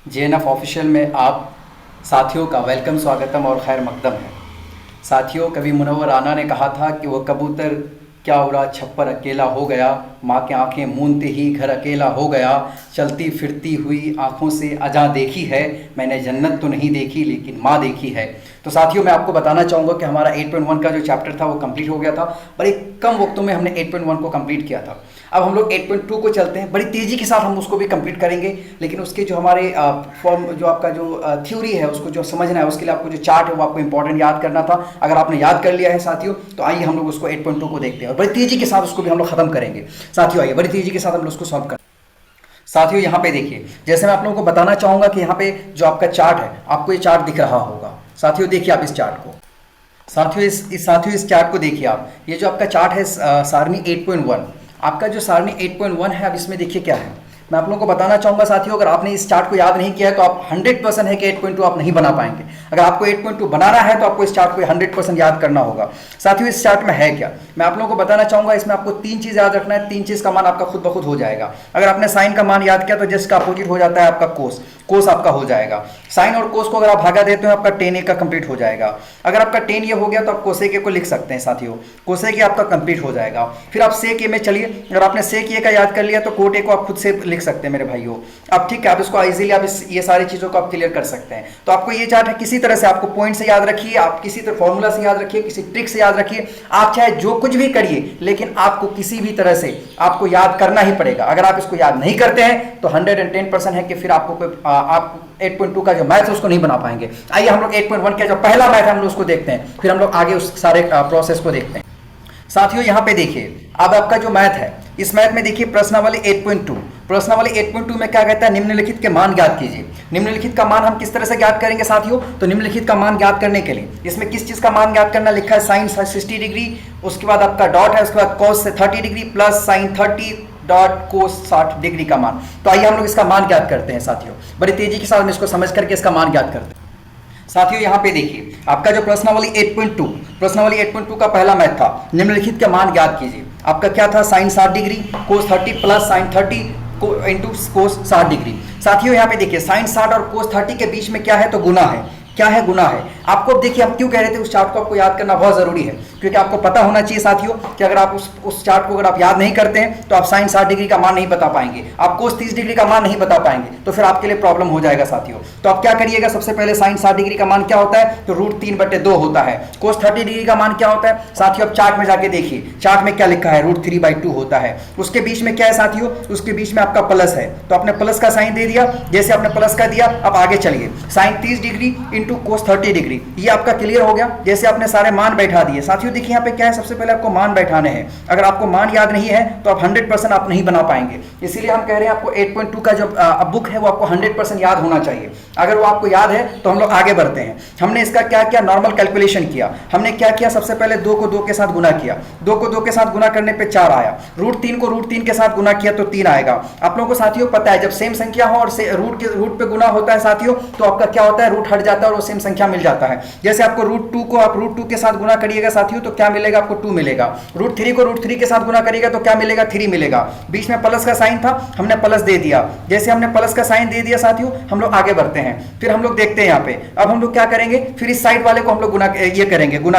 JNF official में आप साथियों का वेलकम, स्वागतम और खैर मकदम है। साथियों, कवि मुनव्वर राना ने कहा था कि वह कबूतर क्या उड़ा छप्पर अकेला हो गया, माँ के आंखें मूंदते ही घर अकेला हो गया, चलती फिरती हुई आंखों से अजा देखी है, मैंने जन्नत तो नहीं देखी लेकिन माँ देखी है। तो साथियों, मैं आपको बताना चाहूँगा कि हमारा 8.1 का जो चैप्टर था वो कंप्लीट हो गया था। बड़े कम वक्तों में हमने 8.1 को कंप्लीट किया था। अब हम लोग 8.2 को चलते हैं, बड़ी तेज़ी के साथ हम उसको भी कंप्लीट करेंगे, लेकिन उसके जो हमारे फॉर्म जो आपका जो थ्योरी है उसको जो समझना है, उसके लिए आपको जो चार्ट है वो आपको इंपॉर्टेंट याद करना था। अगर आपने याद कर लिया है साथियों, तो आइए हम लोग उसको 8.2 को देखते हैं और बड़ी तेज़ी के साथ उसको भी हम लोग खत्म करेंगे। साथियों आइए बड़ी तेज़ी के साथ हम लोग उसको सॉल्व करें। साथियों यहाँ पे देखिए, जैसे मैं आप लोगों को बताना चाहूँगा कि यहाँ पे जो आपका चार्ट है, आपको ये चार्ट दिख रहा होगा। साथियों देखिए आप इस चार्ट को, साथियों इस चार्ट को देखिए आप। ये जो आपका चार्ट है सारणी 8.1, आपका जो सारणी 8.1 है, अब इसमें देखिए क्या है। मैं आप लोगों को बताना चाहूँगा साथियों, अगर आपने इस चार्ट को याद नहीं किया है तो आप 100% है कि 8.2 आप नहीं बना पाएंगे। अगर आपको 8.2 बनाना है तो आपको इस चार्ट को 100% याद करना होगा। साथियों इस चार्ट में है क्या, मैं आप लोगों को बताना चाहूँगा। इसमें आपको तीन चीज़ याद रखना है, तीन चीज़ का मान आपका खुद ब खुद हो जाएगा। अगर आपने साइन का मान याद किया तो जिसका अपोजिट हो जाता है आपका कोस, कोस आपका हो जाएगा। साइन और कोस को अगर आप भागा देते हो आपका टेन ए का कंप्लीट हो जाएगा। अगर आपका टेन ये हो गया तो आप कोसेक ए को लिख सकते हैं साथियों, कोसेक ए आपका कंप्लीट हो जाएगा। फिर आप सेक ए में चलिए, अगर आपने सेक ए का याद कर लिया तो कोट ए को आप खुद से लिख सकते हैं मेरे भाइयों। अब ठीक है, आप इसको इजीली आप ये सारी चीज़ों को आप क्लियर कर सकते हैं। तो आपको ये चार्ट है, किसी तरह से आपको पॉइंट से याद रखिए, आप किसी तरह फॉर्मूला से याद रखिए, किसी ट्रिक से याद रखिए, आप चाहे जो कुछ भी करिए, लेकिन आपको किसी भी तरह से आपको याद करना ही पड़ेगा। अगर आप इसको याद नहीं करते हैं तो 110% है कि फिर आपको कोई आप 8.2 का जो मैथ है उसको नहीं बना पाएंगे। आइए हम लोग 8.1 का जो पहला मैथ है हम लोग उसको देखते हैं, फिर हम लोग आगे उस सारे प्रोसेस को देखते हैं। साथियों यहाँ पे देखिए, अब आपका जो मैथ है, इस मैथ में देखिए प्रश्नावली 8.2, प्रश्नावली 8.2 में क्या कहता है, निम्नलिखित के मान ज्ञात कीजिए। निम्नलिखित का मान हम किस तरह से ज्ञात करेंगे साथियों, तो निम्नलिखित का मान ज्ञात करने के लिए इसमें किस चीज का मान ज्ञात करना लिखा है, साइन 60 डिग्री, उसके बाद आपका डॉट है, उसके बाद कॉस से 30 डिग्री प्लस साइन 30 डॉट कोस 60 डिग्री का मान। तो आइए हम लोग इसका मान ज्ञात करते हैं साथियों, बड़ी तेजी के साथ हम इसको समझ करके इसका मान ज्ञात करते हैं। साथियों यहाँ पे देखिए, आपका जो प्रश्नावली 8.2, प्रश्नावली 8.2 का पहला मैथ था, निम्नलिखित का मान ज्ञात कीजिए। आपका क्या था, sine 60 degree cos 30 plus sine 30 into cos 60 degree. साथियों यहाँ पे देखिए, साइन 60 और कोस 30 के बीच में क्या है, तो गुना है। क्या है, गुना है। आपको देखिए, हम क्यों कह रहे थे उस चार्ट को आपको याद करना बहुत जरूरी है, क्योंकि आपको पता होना चाहिए साथियों कि अगर आप उस चार्ट को अगर आप याद नहीं करते हैं तो आप साइन 60 डिग्री का मान नहीं बता पाएंगे, आप कोस 30 डिग्री का मान नहीं बता पाएंगे, तो फिर आपके लिए प्रॉब्लम हो जाएगा साथियों। तो आप क्या करिएगा, सबसे पहले साइन 60 डिग्री का मान क्या होता है, तो √3/2 होता है। कोस 30 डिग्री का मान क्या होता है साथियों, अब चार्ट में जाके देखिए, चार्ट में क्या लिखा है, √3/2 होता है। उसके बीच में क्या है साथियों, उसके बीच में आपका प्लस है, तो आपने प्लस का साइन दे दिया। जैसे आपने प्लस का दिया, अब आगे चलिए, sine 30 degree into cos 30 degree, ये आपका क्लियर हो गया। जैसे आपने सारे मान बैठा दिए साथियों, देखिए यहाँ पे क्या है, सबसे पहले आपको मान बैठाने हैं। अगर आपको मान याद नहीं है तो आप 100% आप नहीं बना पाएंगे, इसीलिए हम कह रहे हैं आपको 8.2 का जो बुक है वो आपको 100% याद होना चाहिए। अगर वो आपको याद है तो हम लोग आगे बढ़ते हैं। हमने इसका क्या किया, नॉर्मल कैलकुलेशन किया। हमने क्या किया, सबसे पहले 2 को 2 के साथ गुना किया, 2 को 2 के साथ गुना करने पे 4 आया। √3 को √3 के साथ गुना किया तो 3 आएगा। आप लोगों को साथियों पता है, जब सेम संख्या हो और रूट पे गुना होता है साथियों, तो आपका क्या होता है, रूट हट जाता है और वो सेम संख्या मिल जाता है। जैसे आपको √2 को आप √2 के साथ गुना करिएगा साथियों तो क्या मिलेगा, आपको 2 मिलेगा। √3 को √3 के साथ गुना करिएगा तो क्या मिलेगा, 3 मिलेगा। बीच में प्लस का साइन था, हमने प्लस दे दिया। जैसे हमने प्लस का साइन दे दिया साथियों, हम लोग आगे बढ़ते हैं। फिर हम लोग देखते हैं यहाँ पे, अब हम लोग क्या करेंगे, फिर इस साइड वाले को हम लोग गुना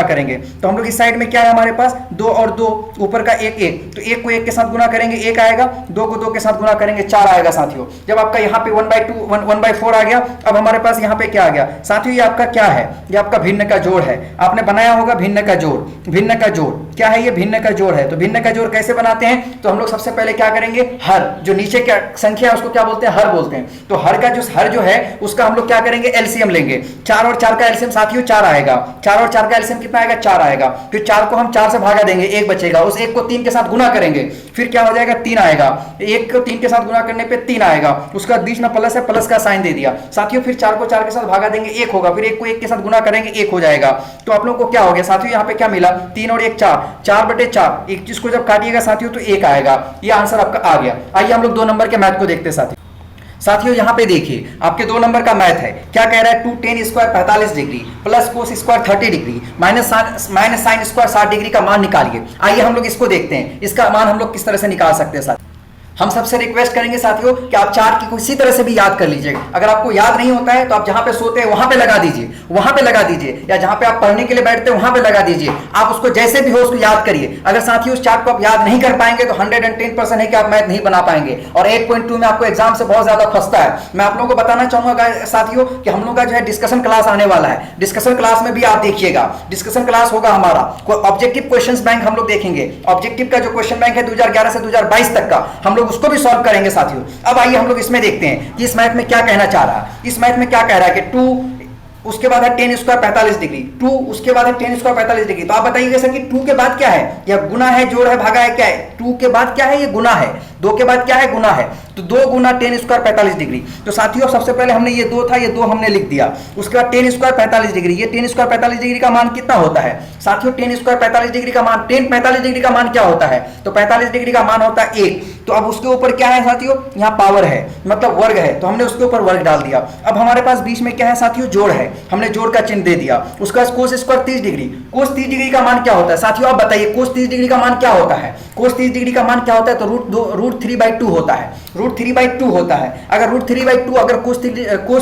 करेंगे। तो हम लोग इस साइड में क्या है हमारे पास, 2 और 2, ऊपर का 1 1, तो 1 को 1 के साथ गुना करेंगे 1 आएगा, 2 को 2 के साथ गुना करेंगे 4 आएगा साथियों। जब आपका यहाँ पे 1/4 आ गया, अब हमारे पास यहाँ पे क्या आ गया साथियों, ये आपका क्या है, ये आपका भिन्न का जोड़ है। आपने बनाया होगा भिन्न का जोड़, भिन्न का जोड़ क्या है, ये भिन्न का जोड़ है। तो भिन्न का जोड़ कैसे बनाते हैं, तो हम लोग सबसे पहले क्या करेंगे, हर जो नीचे क्या संख्या है उसको क्या बोलते हैं, हर बोलते हैं। तो हर का जो हर जो है उसका हम लोग क्या करेंगे, एलसीएम लेंगे। 4 और 4 का एलसीएम साथियों 4 आएगा। 4 और 4 का एलसीएम कितना आएगा, 4 आएगा। फिर 4 को हम 4 से भागा देंगे, 1 बचेगा। उस 1 को 3 के साथ गुना करेंगे, फिर क्या हो जाएगा, 3 आएगा। 1 को 3 के साथ गुना करने पे 3 आएगा। उसके बाद बीच में प्लस है, प्लस का साइन दे दिया साथियों। फिर 4 को 4 के साथ भागा देंगे, 1 होगा। फिर 1 को 1 के साथ गुना करेंगे, 1 हो जाएगा। तो आप लोगों को क्या हो गया साथियों, यहाँ पे क्या मिला, 3 और 1 4, 4/4। एक चीज को जब काटिएगा साथियों तो 1 आएगा। ये आंसर आपका आ गया। आइए हम लोग 2 नंबर के मैथ को देखते हैं साथियों यहाँ पे देखिए, आपके 2 नंबर का मैथ है, क्या कह रहा है, 2 tan square 45 degree plus cos square 30 degree minus sine square 60 degree का मान निकालिए। आइए हम लोग इसको देखते हैं, इसका मान हम लोग किस तरह से निकाल सकते हैं साथियों। हम सबसे रिक्वेस्ट करेंगे साथियों कि आप चार्ट की किसी तरह से भी याद कर लीजिएगा। अगर आपको याद नहीं होता है तो आप जहां पे सोते हैं वहां पे लगा दीजिए, वहां पे लगा दीजिए, या जहां पे आप पढ़ने के लिए बैठते हैं वहां पे लगा दीजिए। आप उसको जैसे भी हो उसको याद करिए। अगर साथियों उस चार्ट को आप याद नहीं कर पाएंगे तो 110% है कि आप मैथ नहीं बना पाएंगे और 8.2 में आपको एग्जाम से बहुत ज्यादा फंसता है। मैं आप लोगों को बताना चाहूंगा साथियों कि हम लोग का जो है डिस्कशन क्लास आने वाला है। डिस्कशन क्लास में भी आप देखिएगा, डिस्कशन क्लास होगा हमारा। ऑब्जेक्टिव क्वेश्चंस बैंक हम लोग देखेंगे। ऑब्जेक्टिव का जो क्वेश्चन बैंक है 2011 से 2022 तक का, हम लोग उसको भी सॉल्व करेंगे साथियों। अब आइए हम लोग इसमें देखते हैं कि इस मैथ में क्या कहना चाह रहा है। इस मैथ में क्या कह रहा है कि 2 उसके बाद है tan स्क्वायर 45 डिग्री, 2 उसके बाद है tan स्क्वायर 45 डिग्री। तो आप बताइएगा सर कि 2 के बाद क्या है, या गुना है, जोड़ है, भागा है, क्या है? 2 के बाद क्या है, ये गुना है। 2 के बाद क्या है, गुना है। तो 2 गुना tan स्क्वायर 45 डिग्री। तो साथियों सबसे पहले हमने ये 2 था, ये 2 हमने लिख दिया। उसके बाद tan स्क्वायर 45 डिग्री, ये tan स्क्वायर 45 डिग्री का मान कितना होता है साथियों? tan स्क्वायर 45 डिग्री का मान, tan 45 डिग्री का मान क्या होता है? तो 45 डिग्री का मान होता है 1। तो अब उसके ऊपर क्या है साथियों? यहाँ पावर है, मतलब वर्ग है, तो हमने उसके ऊपर वर्ग डाल दिया। अब हमारे पास बीच में क्या है साथियों? जोड़ है, हमने जोड़ का चिन्ह दे दिया। उसका cos square 30 degree, cos 30 degree का मान क्या होता है साथियों? आप बताइए कोस 30 डिग्री का मान क्या होता है? कोस 30 डिग्री का मान क्या होता है? तो रूट 3/2 होता है, रूट 3/2 होता है। अगर रूट 3/2 अगर कोस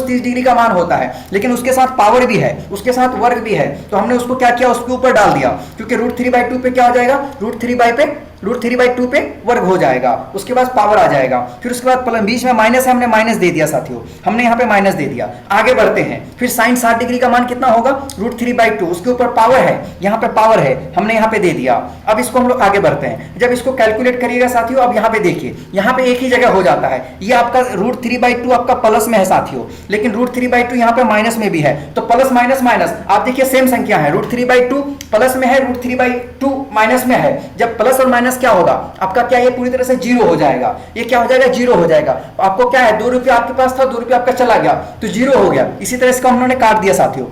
30 डिग्री का मान होता है, लेकिन उसके साथ पावर भी है, उसके साथ वर्ग भी है, तो हमने उसको क्या किया? उसके ऊपर डाल दिया, क्योंकि रूट 3/2 पे क्या हो जाएगा? रूट 3/2 पे वर्ग हो जाएगा, उसके बाद पावर आ जाएगा। फिर उसके बाद बीच में माइनस है, हमने माइनस दे दिया साथियों, हमने यहाँ पे माइनस दे दिया। आगे बढ़ते हैं, फिर साइन 60 डिग्री का मान कितना होगा? रूट 3/2, उसके ऊपर पावर है, यहाँ पे पावर है, हमने यहाँ पे दे दिया। अब इसको हम लोग आगे बढ़ते हैं। जब इसको कैलकुलेट करिएगा साथियों, अब यहाँ पे देखिए, यहाँ पे एक ही जगह हो जाता है। ये आपका रूट 3/2 आपका प्लस में है साथियों, लेकिन रूट 3/2 यहाँ पे माइनस में भी है, तो प्लस माइनस माइनस, आप देखिए सेम संख्या है। रूट 3/2 प्लस में है, रूट 3/2 माइनस में है। जब प्लस और माइनस क्या होगा आपका? क्या ये पूरी तरह से जीरो हो जाएगा। ये क्या हो जाएगा? जीरो हो जाएगा। आपको क्या है, 2 रुपया आपके पास था, 2 रुपया आपका चला गया, तो जीरो हो गया। इसी तरह इसका हमने काट दिया साथियों।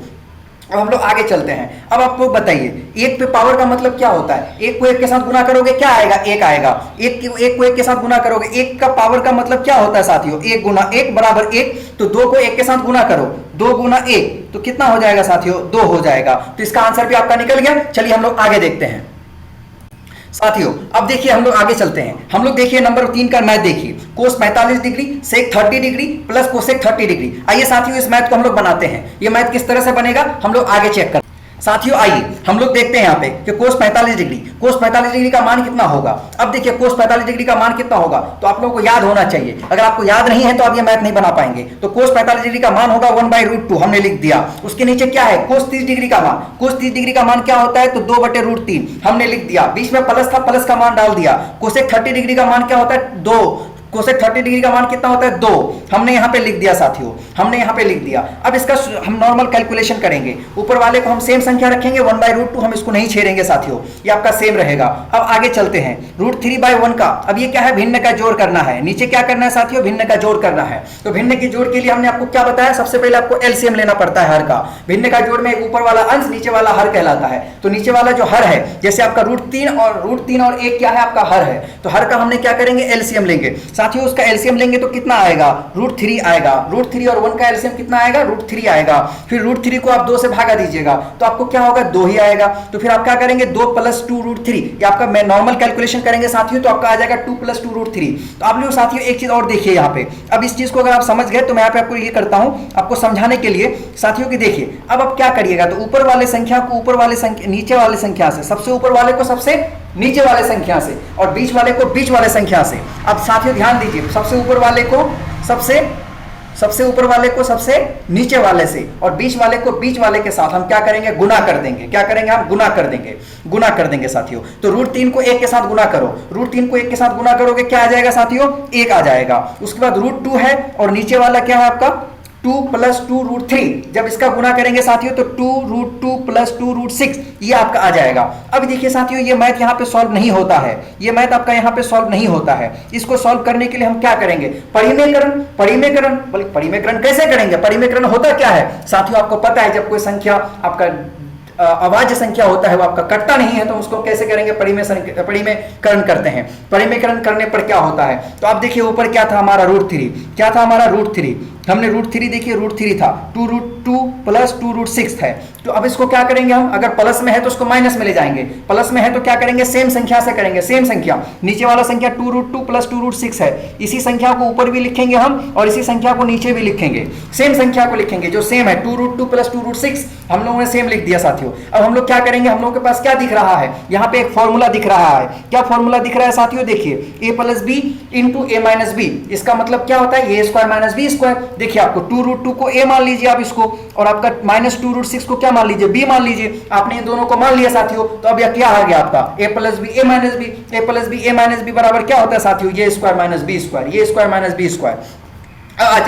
अब हम लोग आगे चलते हैं। अब आपको बताइए, 1 पे पावर का मतलब क्या होता है? 1 को 1 के साथ गुना करोगे क्या आएगा? 1 आएगा। 1 को 1 के साथ गुना करोगे, 1 का पावर का मतलब क्या होता है साथियों? 1 गुना 1 बराबर 1। तो 2 को 1 के साथ गुना करो, 2 गुना 1, तो कितना हो जाएगा साथियों? 2 हो जाएगा। तो इसका आंसर भी आपका निकल गया। चलिए हम लोग आगे देखते हैं साथियों। अब देखिए हम लोग आगे चलते हैं। हम लोग देखिए नंबर 3 का मैथ देखिए, कोस 45 डिग्री सेक 30 डिग्री प्लस कोसेक 30 डिग्री। आइए साथियों इस मैथ को हम लोग बनाते हैं। ये मैथ किस तरह से बनेगा हम लोग आगे चेक करते हैं साथियों। आइए हम लोग देखते हैं यहाँ पे कि कोस 45 डिग्री का मान कितना होगा। अब देखिए कोस 45 डिग्री का मान कितना होगा, तो आप लोगों को याद होना चाहिए। अगर आपको याद नहीं है तो आप ये मैथ नहीं बना पाएंगे। तो कोस 45 डिग्री का मान होगा 1/√2, हमने लिख दिया। उसके नीचे क्या है? कोस 30 डिग्री का मान। कोस 30 डिग्री का मान क्या होता है? तो 2/√3 हमने लिख दिया। बीच में प्लस था, प्लस का मान डाल दिया। कोसेक 30 डिग्री का मान क्या होता है? 2। कोसेक 30 डिग्री का मान कितना होता है? 2। हमने यहाँ पे लिख दिया साथियों, हमने यहाँ पे लिख दिया। अब इसका हम नॉर्मल कैलकुलेशन करेंगे। ऊपर वाले को हम सेम संख्या रखेंगे, 1/√2, हम इसको नहीं छेड़ेंगे साथियों, ये आपका सेम रहेगा। अब आगे चलते हैं। √3/1 का, अब ये क्या है? भिन्न का जोड़ करना है। नीचे क्या करना है साथियों? भिन्न का जोड़ करना है। तो भिन्न के जोड़ के लिए हमने आपको क्या बताया? सबसे पहले आपको एलसीएम लेना पड़ता है हर का। भिन्न का जोड़ में ऊपर वाला अंश, नीचे वाला हर कहलाता है। तो नीचे वाला जो हर है, जैसे आपका √3 और 1 क्या है? आपका हर है। तो हर का हमने क्या करेंगे? एलसीएम लेंगे साथियों। उसका एलसीएम लेंगे तो कितना आएगा? √3 आएगा। √3 और 1 का एलसीएम कितना आएगा? √3 आएगा। फिर √3 को आप 2 से भागा दीजिएगा तो आपको क्या होगा? 2 ही आएगा। तो फिर आप क्या करेंगे? 2 + 2 √3, ये आपका मैं नॉर्मल कैलकुलेशन करेंगे साथियों, तो आपका आ जाएगा 2 + 2 √3। तो आप लोग साथियों एक चीज और देखिए यहाँ पे। अब इस चीज को अगर आप समझ गए तो मैं यहाँ पे आपको ये करता हूं आपको समझाने के लिए साथियों की। देखिए अब आप क्या करिएगा, तो ऊपर वाले संख्या को ऊपर वाले संख्या, नीचे वाले संख्या से, सबसे ऊपर वाले को सबसे नीचे वाले संख्या से, और बीच वाले को बीच वाले संख्या से। अब साथियों ध्यान दीजिए, सबसे ऊपर वाले को सबसे ऊपर वाले को सबसे नीचे वाले से, और बीच वाले को बीच वाले के साथ हम क्या करेंगे? गुना कर देंगे। क्या करेंगे? हम गुना कर देंगे साथियों। तो √3 को 1 के साथ गुना करो, √3 को 1 के साथ गुना करोगे क्या आ जाएगा साथियों? 1 आ जाएगा। उसके बाद √2 है, और नीचे वाला क्या है आपका? 2 + 2 √3। जब इसका गुना करेंगे साथियों तो 2√2 + 2 √6 ये आपका आ जाएगा। अब देखिए साथियों, ये मैथ यहाँ पे सॉल्व नहीं होता है, ये मैथ आपका यहाँ पे सॉल्व नहीं होता है। इसको सॉल्व करने के लिए हम क्या करेंगे? परिमेयकरण कैसे करेंगे? परिमेयकरण होता क्या है साथियों? आपको पता है, जब कोई संख्या आपका अभाज्य संख्या होता है वो आपका कटता नहीं है, तो उसको कैसे करेंगे? परिमेयकरण करते हैं। परिमेयकरण करने पर क्या होता है? तो आप देखिए ऊपर क्या था हमारा? √3। क्या था हमारा? √3। हमने √3 देखिए √3 था, 2√2 प्लस 2√6 है। तो अब इसको क्या करेंगे हम, अगर प्लस में है तो उसको माइनस में ले जाएंगे, प्लस में है तो क्या करेंगे, सेम संख्या से करेंगे, सेम संख्या, नीचे वाला संख्या 2√2 प्लस 2√6 है, इसी संख्या को ऊपर भी लिखेंगे हम और इसी संख्या को नीचे भी लिखेंगे, सेम संख्या को लिखेंगे जो सेम है, 2√2 प्लस 2√6 हम लोगों ने सेम लिख दिया साथियों। अब हम लोग क्या करेंगे, हम लोगों के पास क्या दिख रहा है, यहाँ पे एक फॉर्मूला दिख रहा है, क्या फॉर्मूला दिख रहा है साथियों, देखिए a plus b into a minus b, इसका मतलब क्या होता है, a square minus b square. देखिए आपको 2√2 को a मान लीजिए आप इसको, और आपका माइनस 2√6 को क्या मान लीजिए, b मान लीजिए, आपने इन दोनों को मान लिया साथियों। तो अब यह क्या आ गया आपका a plus b a minus b, a plus b a minus b बराबर क्या होता है साथियों, a square minus b square, a square minus b square. अब आ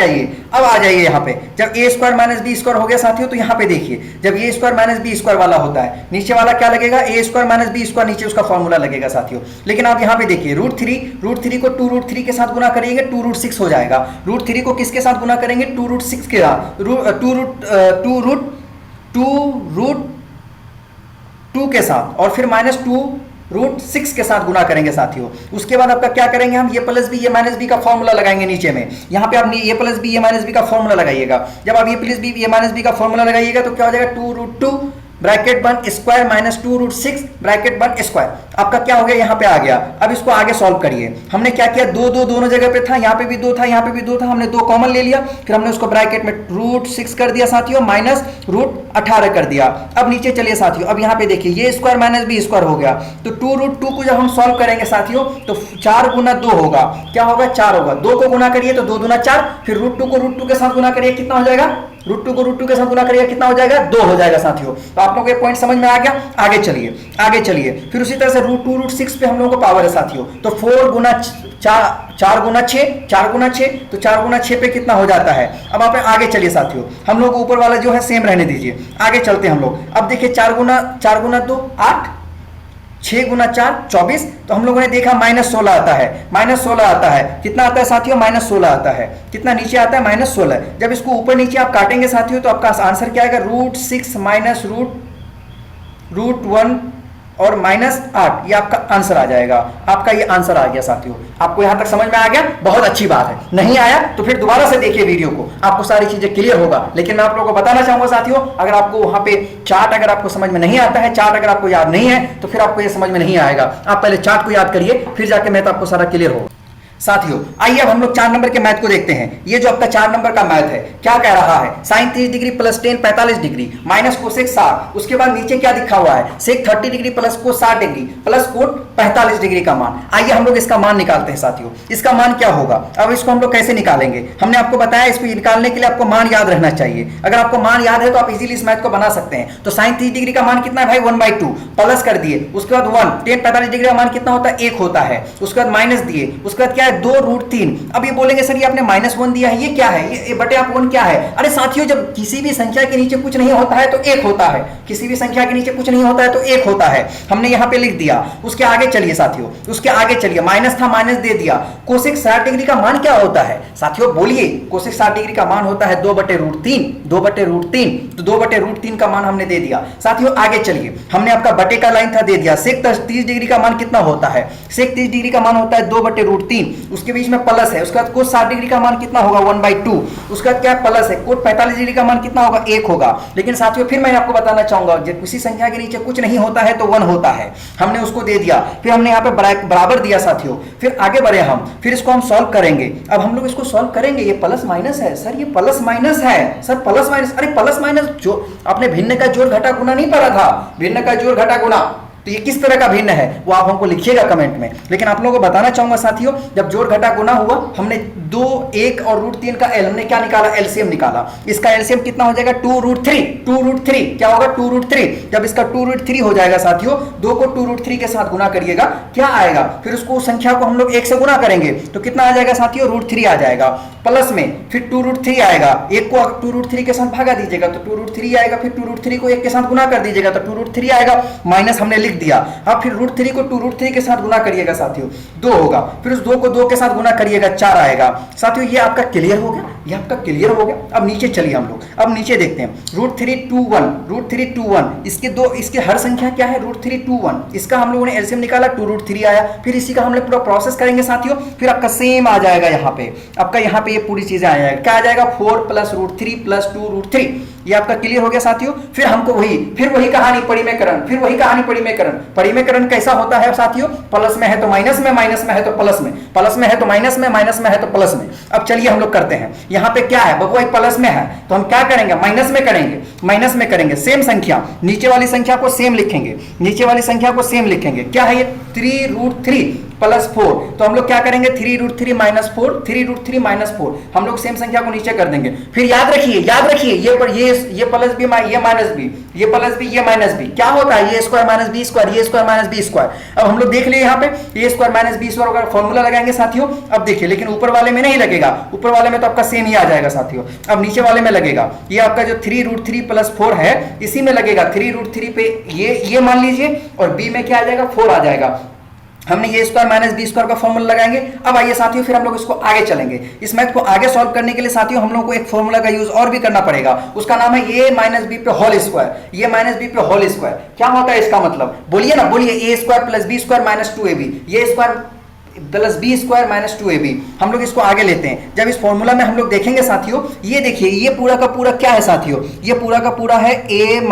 जाइए यहाँ पे, जब a square minus b square हो गया साथियों, तो यहाँ पे देखिए जब a square minus b square वाला होता है, नीचे वाला क्या लगेगा, a square minus b square, नीचे उसका फॉर्मूला लगेगा साथियों। लेकिन आप यहाँ पे देखिए √3 को 2√3 के साथ गुना करिएगा 2√6 हो जाएगा, √3 को किसके साथ गुना करेंगे, 2√6 के साथ, 2√2 के साथ, और फिर माइनस 2√6 के साथ गुना करेंगे साथियों। उसके बाद आपका क्या करेंगे हम, ये प्लस बी ये माइनस बी का फॉर्मूला लगाएंगे नीचे में, यहाँ पे आप ये प्लस बी ये माइनस बी का फॉर्मूला लगाइएगा। जब आप ये प्लस बी ये माइनस बी का फॉर्मूला लगाइएगा तो क्या हो जाएगा, 2√2 bracket 1 square minus 2√6 bracket 1 square, आपका क्या हो गया, यहाँ पे आ गया। अब इसको आगे सॉल्व करिए, हमने क्या किया, दोनों जगह पे था, यहाँ पे भी 2 था, यहाँ पे भी 2 था, हमने 2 कॉमन ले लिया, फिर हमने उसको ब्रैकेट में √6 कर दिया साथियों, माइनस √18 कर दिया। अब नीचे चलिए साथियों, अब यहाँ पे देखिए ये स्क्वायर माइनस बी स्क्वायर हो गया, तो 2√2 को जब हम सॉल्व करेंगे साथियों तो 4 गुना 2 होगा, क्या होगा, 4 होगा, 2 को गुना करिए तो 2 दूना 4, फिर √2 को √2 के साथ गुना करिए, कितना हो जाएगा, √2 को √2 के साथ गुना करिएगा, कितना हो जाएगा, 2 हो जाएगा साथियों। तो आप लोगों को ये पॉइंट समझ में आ गया, आगे चलिए। फिर उसी तरह से √2 √6 पे हम लोगों को पावर है साथियों, तो 4 गुना 4 गुना 6, 4 गुना 6, तो 4 गुना 6 पे कितना हो जाता है। अब आप आगे चलिए साथियों, हम लोग ऊपर वाला जो है सेम रहने दीजिए, आगे चलते हैं हम लोग। अब देखिए 4 गुना 2 8, 6 गुना 4 24, तो हम लोगों ने देखा -16 आता है, -16 आता है, कितना आता है साथियों, -16 आता है, कितना नीचे आता है, -16। जब इसको ऊपर नीचे आप काटेंगे साथियों तो आपका आंसर क्या आएगा, √6 माइनस √1 और -8, ये आपका आंसर आ जाएगा। आपका ये आंसर आ गया साथियों, आपको यहां तक समझ में आ गया, बहुत अच्छी बात है। नहीं आया तो फिर दोबारा से देखिए वीडियो को, आपको सारी चीजें क्लियर होगा। लेकिन मैं आप लोगों को बताना चाहूंगा साथियों, अगर आपको वहां पे चार्ट अगर आपको समझ में नहीं आता है, चार्ट अगर आपको याद नहीं है तो फिर आपको ये समझ में नहीं आएगा। आप पहले चार्ट को याद करिए, फिर जाके मैं तो आपको सारा क्लियर होगा साथियों। आइए अब हम लोग 4 नंबर के मैथ को देखते हैं। ये जो आपका 4 नंबर का मैथ है, क्या कह रहा है, sin 30 degree plus 10 45 degree minus cosec 60, उसके बाद नीचे क्या लिखा हुआ है, सेक 30 degree plus cos 60 degree plus coat 45 degree का मान। आइए हम लोग इसका मान निकालते हैं साथियों। इसका मान क्या होगा, अब इसको हम लोग कैसे निकालेंगे, हमने आपको बताया इसको निकालने के लिए आपको मान याद रहना चाहिए। अगर आपको मान याद है तो आप इजीली इस मैथ को बना सकते हैं। तो sin 30 डिग्री का मान कितना है भाई, 1/2 प्लस कर दिए, उसके बाद 1 10 45 डिग्री का मान कितना होता है, 1 होता है, उसके बाद माइनस दिए, उसके बाद क्या है 2√3। अब ये बोलेंगे सर ये आपने -1 दिया है, ये क्या है, ये बटे आप 1 क्या है। अरे साथियों जब किसी भी संख्या के नीचे कुछ नहीं होता है तो 1 होता है, किसी भी संख्या के नीचे कुछ नहीं होता है तो 1 होता है, हमने यहाँ पे लिख दिया। उसके आगे चलिए साथियों, उसके आगे चलिए, माइनस था माइनस दे दिया। कोसेक 60 डिग्री का मान क्या होता है साथियों, बोलिए, कोसेक 60 डिग्री का मान होता है 2/√3, 2/√3, तो 2/√3 का मान हमने दे दिया। साथियों आगे चलिए, हमने आपका बटे का लाइन था दे दिया। सेक 30 डिग्री का मान कितना होता है, सेक 30 डिग्री का मान होता है 2/√3, उसके बीच में प्लस है, उसके बाद कोस 60 डिग्री का मान कितना होगा 1/2, उसके बाद क्या प्लस है, कोट 45 डिग्री का मान कितना होगा 1 होगा। लेकिन साथियों फिर मैं आपको बताना चाहूंगा जब किसी संख्या के नीचे कुछ नहीं होता है तो 1 होता है, हमने उसको दे दिया, फिर हमने यहाँ पे बराबर दिया साथियों। फिर आगे बढ़े हम, फिर इसको हम सॉल्व करेंगे। अब हम लोग इसको सॉल्व करेंगे, ये प्लस माइनस है सर, ये प्लस माइनस है सर, प्लस माइनस, अरे प्लस माइनस जो आपने भिन्न का जोड़ घटा गुना नहीं पढ़ा था, भिन्न का जोड़ घटा गुना, तो ये किस तरह का भिन्न है वो आप हमको लिखिएगा कमेंट में। लेकिन आप लोगों को बताना चाहूंगा साथियों, जब जोड़ घटा गुना हुआ, हमने 2 1 और √3 का हमने क्या निकाला, एलसीएम निकाला। इसका एलसीएम कितना हो जाएगा 2√3, क्या होगा 2√3। जब इसका 2√3 हो जाएगा साथियों, 2 को 2√3 के साथ गुना करिएगा, क्या आएगा, फिर उसको संख्या को हम लोग 1 से गुना करेंगे तो कितना आ जाएगा साथियों, √3 आ जाएगा। प्लस में फिर 2√3 आएगा, 1 को 2√3 के साथ भागा दीजिएगा तो 2√3 आएगा, फिर 2√3 को 1 के साथ गुना कर दीजिएगा तो 2√3 आएगा, माइनस हमने लिख लिख दिया। अब फिर √3 को 2√3 के साथ गुना करिएगा साथियों, 2 होगा, फिर उस 2 को 2 के साथ गुना करिएगा, 4 आएगा। साथियों ये आपका क्लियर हो गया, ये आपका क्लियर हो गया। अब नीचे चलिए हम लोग, अब नीचे देखते हैं √3 इसके दो, इसके हर संख्या क्या है √3 इसका हम लोगों ने एलसीएम निकाला, 2√3 आया। फिर इसी का हम लोग पूरा प्रोसेस करेंगे साथियों, फिर आपका सेम आ जाएगा यहाँ पे, आपका यहाँ पे ये पूरी चीजें आ जाएगा, क्या आ जाएगा 4 + √3 + 2√3। ये आपका क्लियर हो गया साथियों। फिर हमको वही कहानी परिमेयकरण, फिर वही कहानी परिमेयकरण। परिमेयकरण कैसा होता है साथियों, प्लस में है तो माइनस में, माइनस में है तो प्लस में, प्लस में है तो माइनस में, माइनस में है तो प्लस में। अब चलिए हम लोग करते हैं, यहाँ पे क्या है बबुआ, प्लस में है तो हम क्या करेंगे, माइनस में करेंगे, माइनस में करेंगे। सेम संख्या, नीचे वाली संख्या को सेम लिखेंगे, नीचे वाली संख्या को सेम लिखेंगे। क्या है ये 3√3 + 4, तो हम लोग क्या करेंगे 3√3 - 4, 3√3 - 4, हम लोग सेम संख्या को नीचे कर देंगे। फिर याद रखिए ये प्लस बी, ये माइनस बी, ये प्लस बी, ये माइनस बी, क्या होता है, ये स्क्वायर माइनस बी स्क्वायर, ये स्क्वायर माइनस बी स्क्वायर। अब हम लोग देख लिए यहाँ पे ये स्क्वायर माइनस बी स्क्वायर का फॉर्मूला लगाएंगे साथियों। अब देखिए, लेकिन ऊपर वाले में नहीं लगेगा, ऊपर वाले में तो आपका सेम ही आ जाएगा साथियों। अब नीचे वाले में लगेगा, ये आपका जो 3√3 + 4 है इसी में लगेगा। 3√3 पे ये मान लीजिए, और बी में क्या आ जाएगा 4 आ जाएगा। हमने ये स्क्वायर माइनस बी स्क्वायर का फॉर्मूला लगाएंगे। अब आइए साथियों, फिर हम लोग इसको आगे चलेंगे। इस मैथ को आगे सॉल्व करने के लिए साथियों हम लोग को एक फॉर्मूला का यूज और भी करना पड़ेगा, उसका नाम है ए माइनस बी पे होल स्क्वायर। ये माइनस बी पे होल स्क्वायर क्या होता है इसका मतलब, बोलिए ना, बोलिए। ए स्क्वायर + बी स्क्वायर - 2ab, ये स्क्वायर + बी स्क्वायर - 2ab। हम लोग इसको आगे लेते हैं। जब इस फॉर्मूला में हम लोग देखेंगे साथियों, ये देखिए ये पूरा का पूरा क्या है साथियों, ये पूरा का पूरा है a -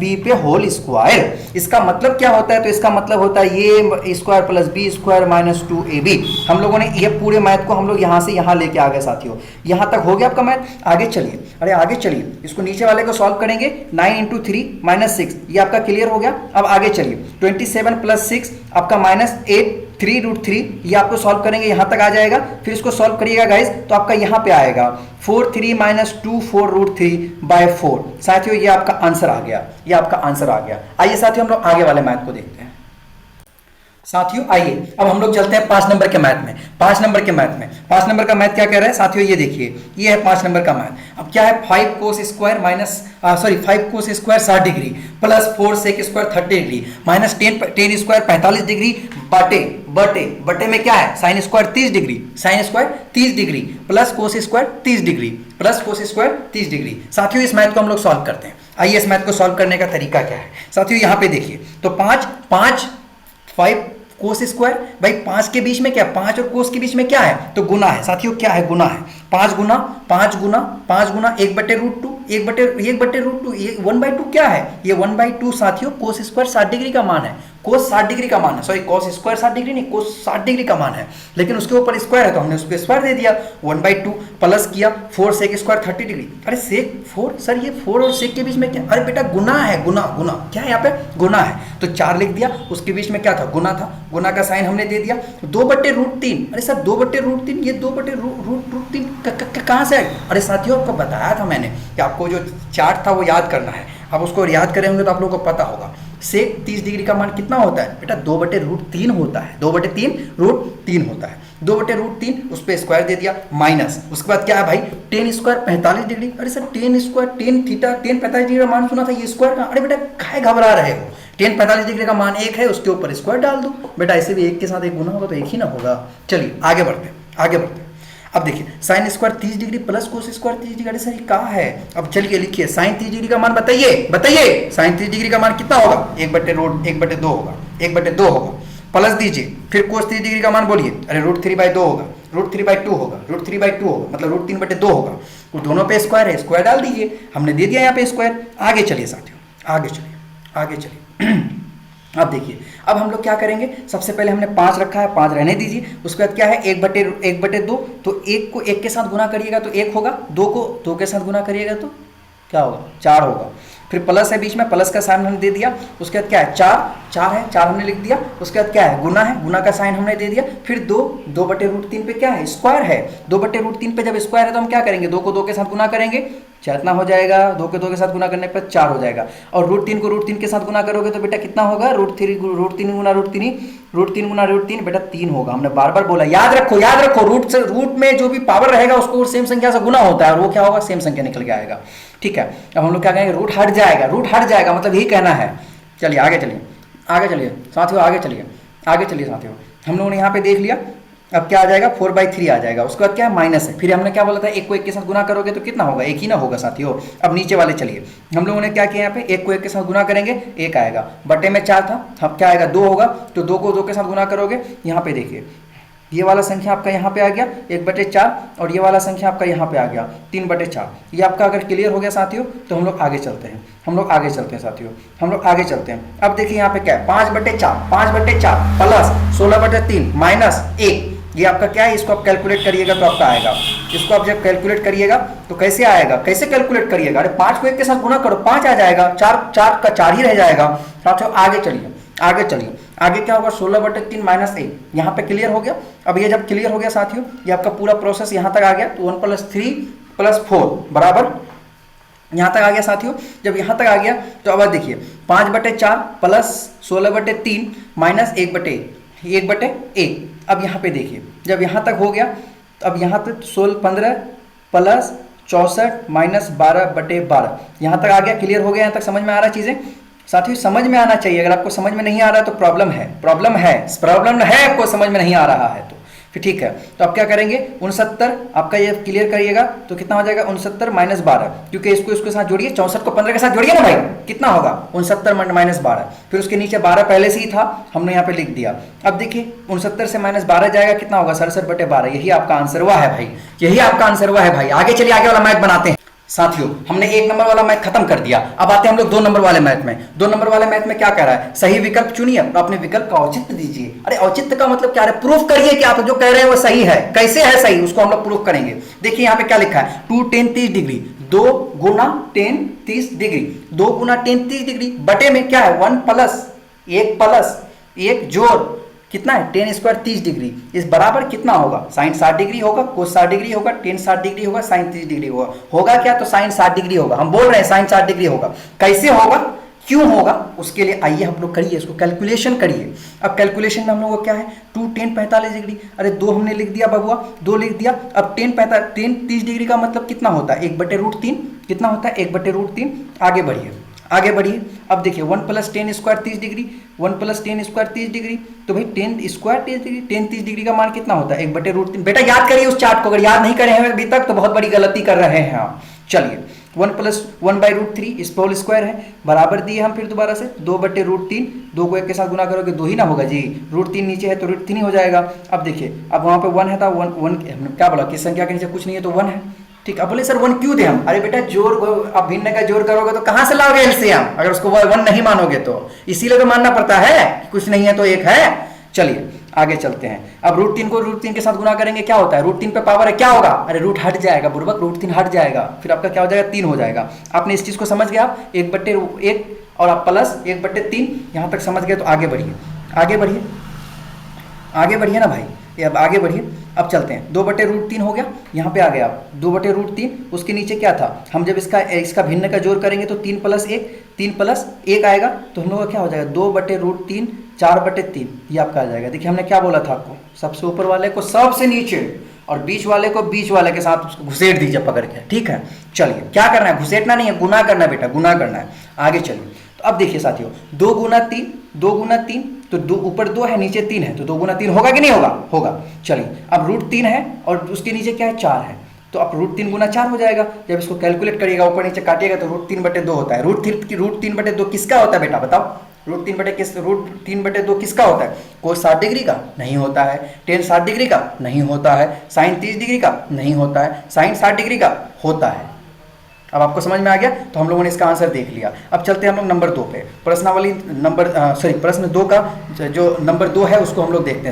b पे होल स्क्वायर। इसका मतलब क्या होता है, तो इसका मतलब होता है ये स्क्वायर + बी स्क्वायर - 2ab। हम लोगों ने ये पूरे मैथ को हम लोग यहाँ से यहाँ लेके आ गए साथियों। यहाँ तक हो गया आपका मैथ। आगे चलिए, अरे आगे चलिए, इसको नीचे वाले को सॉल्व करेंगे। 9 × 3 - 6, ये आपका क्लियर हो गया। अब आगे चलिए, 27 + 6 आपका -8, 3√3, ये आपको सॉल्व करेंगे, यहां तक आ जाएगा। फिर इसको सॉल्व करिएगा गाइस, तो आपका यहां पे आएगा 4 3 - 2 4√3/4। साथियों ये आपका आंसर आ गया, ये आपका आंसर आ गया। आइए साथियों हम लोग आगे वाले मैथ को देखते हैं। साथियों आइए अब हम लोग चलते हैं 5 नंबर के मैथ में। 5 नंबर के मैथ में, 5 नंबर का मैथ क्या कह रहा है साथियों, ये देखिए, ये है 5 नंबर का मैथ। अब क्या है 5 cos square 60 degree + 4 sec square 30 degree minus 10 square 45 degree बटे में क्या है sine square 30 degree, sine square 30 degree plus cos square 30 degree plus cos square 30 degree. साथियों इस मैथ को हम लोग सॉल्व करते हैं। आइए इस मैथ को सॉल्व करने का तरीका क्या है साथियों, यहाँ पे देखिए, तो 5 कोस स्क्वायर, भाई 5 के बीच में क्या, 5 और कोस के बीच में क्या है, तो गुना है साथियों। क्या है, गुना है। 5 गुना 1/√2, 1/√2, ये 1/2 क्या है, ये 1/2 साथियों कोस स्क्वायर 60 डिग्री का मान है, कोस 60 डिग्री का मान है, सॉरी कोस स्क्वायर 60 डिग्री नहीं, कोस 60 डिग्री का मान है, लेकिन उसके ऊपर स्क्वायर है तो हमने उसको स्क्वायर दे दिया। 1/2 प्लस किया 4 सेक स्क्वायर 30 डिग्री। अरे सेक 4, सर ये 4 और सेक के बीच में क्या, अरे बेटा गुना है, गुना क्या है यहाँ पे, गुना है, तो 4 लिख दिया। उसके बीच में क्या था, गुना था, गुना का साइन हमने दे दिया। 2/√3, अरे सर 2/√3, ये 2/√3 कहाँ से है, अरे साथियों आपको बताया था मैंने कि आपको जो चार्ट था वो याद करना है। अब उसको याद करेंगे तो आप लोगों को पता होगा सेक 30 डिग्री का मान कितना होता है बेटा, 2/√3 होता है, 2/3 होता है। 2/√3 उस पर स्क्वायर दे दिया माइनस, उसके बाद क्या है भाई 10 स्क्वायर 45 डिग्री। अरे सर 10 स्क्वायर 10 थीटा 10 45 डिग्री का मान सुना था, ये स्क्वायर का, अरे बेटा काहे घबरा रहे हो, 10 45 डिग्री का मान 1 है, उसके ऊपर स्क्वायर डाल दो बेटा, ऐसे भी 1 के साथ 1 गुना होगा तो 1 ही ना होगा। चलिए आगे बढ़ते हैं। अब देखिए sine square 30 degree plus cos square 30 degree, sir ये कहाँ है, अब चलिए लिखिए साइन 30 डिग्री का मान बताइए साइन 30 डिग्री का मान कितना होगा, 1/2 होगा, 1/2 होगा, प्लस दीजिए, फिर कोस 30 डिग्री का मान बोलिए, अरे √3/2 होगा, √3/2 होगा, √3/2 होगा, मतलब √3/2 होगा, वो दोनों पे स्क्वायर है, स्क्वायर डाल दीजिए, हमने दे दिया यहाँ पे स्क्वायर। आगे चलिए साथियों, आगे चलिए अब देखिए, अब हम लोग क्या करेंगे, सबसे पहले हमने 5 रखा है, 5 रहने दीजिए। उसके बाद क्या है 1/2, तो 1 को 1 के साथ गुना करिएगा तो 1 होगा, 2 को 2 के साथ गुना करिएगा तो क्या होगा, 4 होगा। फिर प्लस है बीच में, प्लस का साइन हमने दे दिया। उसके बाद क्या है 4 है, 4 हमने लिख दिया। उसके बाद क्या है गुना है, गुना का साइन हमने दे दिया। फिर 2/√3 पे क्या है, स्क्वायर है, 2/√3 पे जब स्क्वायर है तो हम क्या करेंगे, 2 को 2 के साथ गुना करेंगे, कितना हो जाएगा, 2 के 2 के साथ गुना करने पर 4 हो जाएगा। और √3 को √3 के साथ गुना करोगे तो बेटा कितना होगा, √3 गुना √3 बेटा 3 होगा। हमने बार बार बोला, याद रखो रूट में जो भी पावर रहेगा उसको सेम संख्या से गुना होता है, और वो क्या होगा, सेम संख्या निकल के आएगा। ठीक है, अब हम लोग क्या कहेंगे, रूट हट जाएगा, मतलब यही कहना है। चलिए आगे चलिए, आगे चलिए साथियों, आगे चलिए, आगे चलिए साथियों। हम लोगों ने यहाँ पे देख लिया, अब क्या आ जाएगा 4/3 आ जाएगा। उसके बाद क्या है माइनस है, फिर हमने क्या बोला था एक को एक के साथ गुना करोगे तो कितना होगा, एक ही ना होगा साथियों। अब नीचे वाले चलिए, हम लोगों ने क्या किया यहाँ पे, एक को एक के साथ गुना करेंगे एक आएगा, बटे में 4 था, अब क्या आएगा 2 होगा, तो 2 को 2 के साथ गुना करोगे, यहाँ पे देखिए ये वाला संख्या आपका यहाँ पे आ गया 1/4 और ये वाला संख्या आपका यहाँ पे आ गया 3/4। ये आपका अगर क्लियर हो गया साथियों तो हम लोग आगे चलते हैं, हम लोग आगे चलते हैं साथियों, हम लोग आगे चलते हैं। अब देखिए यहाँ पे क्या है 5/4 प्लस 16/3 माइनस 1, ये आपका क्या है, इसको आप कैलकुलेट करिएगा तो आपका आएगा। इसको आप जब कैलकुलेट करिएगा तो कैसे आएगा, कैसे कैलकुलेट करिएगा, अरे 5 को 1 के साथ गुना करो 5 आ जाएगा, 4 का 4 ही रह जाएगा साथियों। आगे चलिए, आगे चलिए, आगे क्या होगा 16/3 माइनस 1, यहाँ पे क्लियर हो गया। अब ये जब क्लियर हो गया साथियों, ये आपका पूरा प्रोसेस यहाँ तक आ गया, तो 1 + 3 + 4 बराबर यहाँ तक आ गया साथियों। जब यहाँ तक आ गया तो अब देखिए 5/4 प्लस 16/3 माइनस 1/1। अब यहाँ पे देखिए जब यहाँ तक हो गया तो अब यहाँ तक 15 प्लस 64 माइनस 12/12 यहाँ तक आ गया, क्लियर हो गया, यहाँ तक समझ में आ रहा है चीज़ें साथियों, समझ में आना चाहिए। अगर आपको समझ में नहीं आ रहा है तो प्रॉब्लम है, प्रॉब्लम है, आपको समझ में नहीं आ रहा है तो फिर ठीक है। तो आप क्या करेंगे 69 आपका ये क्लियर करिएगा तो कितना हो जाएगा 69 माइनस 12, क्योंकि इसको इसके साथ जोड़िए, 64 को 15 के साथ जोड़िए ना भाई, कितना होगा 69 माइनस 12, फिर उसके नीचे 12 पहले से ही था हमने यहाँ पे लिख दिया। अब देखिए 69 से माइनस 12 जाएगा, कितना होगा 67/12, यही आपका आंसर हुआ है भाई, यही आपका आंसर हुआ है भाई। आगे चलिए, आगे वाला मैथ बनाते हैं साथियों। हमने 1 नंबर वाला मैथ खत्म कर दिया, अब आते हैं हम लोग 2 नंबर वाले मैथ में। 2 नंबर वाले मैथ में क्या कह रहा है, सही विकल्प चुनिए और अपने विकल्प का औचित्य दीजिए। अरे औचित्य का मतलब क्या है, प्रूफ करिए कि आप जो कह रहे हैं वो सही है। कैसे है सही, उसको हम लोग प्रूफ करेंगे। देखिए यहाँ पे क्या लिखा है 2 tan 30 डिग्री, 2 गुना tan 30 डिग्री, 2 गुना tan 30 डिग्री बटे में क्या है 1 प्लस 1 जोड़ कितना है tan स्क्वायर 30 डिग्री, इस बराबर कितना होगा साइन 60 डिग्री होगा, कोस 60 डिग्री होगा, tan 60 डिग्री होगा, साइन 30 डिग्री होगा क्या, तो साइन 60 डिग्री होगा। हम बोल रहे हैं साइन 60 डिग्री होगा, कैसे होगा क्यों होगा, उसके लिए आइए हम लोग करिए, इसको कैलकुलेशन करिए। अब कैलकुलेशन में हम लोग को क्या है 2 tan 45 डिग्री, अरे 2 हमने लिख दिया बबुआ, 2 लिख दिया। अब tan 30 डिग्री का मतलब कितना होता है 1/√3, कितना होता है 1/√3। आगे बढ़िए, आगे बढ़िए। अब देखिए 1 + tan square 30 degree, 1 + tan square 30 degree, तो भाई tan square 30 degree, tan 30 degree का मान कितना होता है 1/√3। बेटा याद करिए उस चार्ट को, अगर याद नहीं करे हैं अभी तक तो बहुत बड़ी गलती कर रहे हैं आप। चलिए 1 + 1/√3 इस होल स्क्वायर है, बराबर दिए हम फिर दोबारा से 2/√3, 2 को 1 के साथ गुना करोगे 2 ही ना होगा जी, √3 नीचे है तो √3 ही हो जाएगा। अब देखिए अब वहाँ पे 1 है था, 1 हमने क्या बोला किस संख्या के नीचे कुछ नहीं है तो 1 है, ठीक। अब बोले सर 1 क्यों दे हम, अरे बेटा जोड़, अब भिन्न का जोड़ करोगे तो कहां से लाओगे एलसीएम, अगर उसको 1 नहीं मानोगे तो, इसीलिए तो मानना पड़ता है, कुछ नहीं है तो 1 है। चलिए आगे चलते हैं। अब √3 को √3 के साथ गुना करेंगे क्या होता है, √3 पे पावर है क्या होगा, अरे रूट हट जाएगा बुर्बक, √3 हट जाएगा, फिर आपका क्या हो जाएगा 3 हो जाएगा। आपने इस चीज को समझ गया, 1/1 और आप प्लस 1/3 यहां तक समझ गए तो आगे बढ़िए, आगे बढ़िए, आगे बढ़िए ना भाई, ये अब आगे बढ़िए। अब चलते हैं 2/√3 हो गया, यहाँ पे आ गया 2/√3, उसके नीचे क्या था, हम जब इसका भिन्न का जोड़ करेंगे तो 3 + 1 आएगा, तो हम लोग का क्या हो जाएगा 2/√3 4/3, ये आपका आ जाएगा। देखिए हमने क्या बोला था आपको, सबसे ऊपर वाले को सबसे नीचे और बीच वाले को बीच वाले के साथ उसको घुसेट दीजिए पकड़ के, ठीक है। चलिए क्या करना है, घुसेटना नहीं है, गुना करना है बेटा, गुना करना है। आगे चलिए, तो अब देखिए साथियों 2 गुना 3 तो 2 ऊपर 2 है नीचे 3 है, तो 2 गुना 3 होगा कि नहीं होगा, होगा। चलिए अब √3 है और उसके नीचे क्या है 4 है, तो अब √3 गुना 4 हो जाएगा। जब इसको कैलकुलेट करिएगा ऊपर नीचे काटिएगा तो √3/2 होता है। √3/2 किसका होता है बेटा बताओ, √3/2 किसका होता है, कोस 60 डिग्री का नहीं होता है, tan 60 डिग्री का नहीं होता है, साइन 30 डिग्री का नहीं होता है, साइन 60 डिग्री का होता है। अब आपको समझ में आ गया, तो हम लोगों ने इसका आंसर देख लिया। अब चलते हैं हम लोग नंबर 2 पे, प्रश्नावली प्रश्न 2 का जो नंबर 2 है उसको हम लोग देखते हैं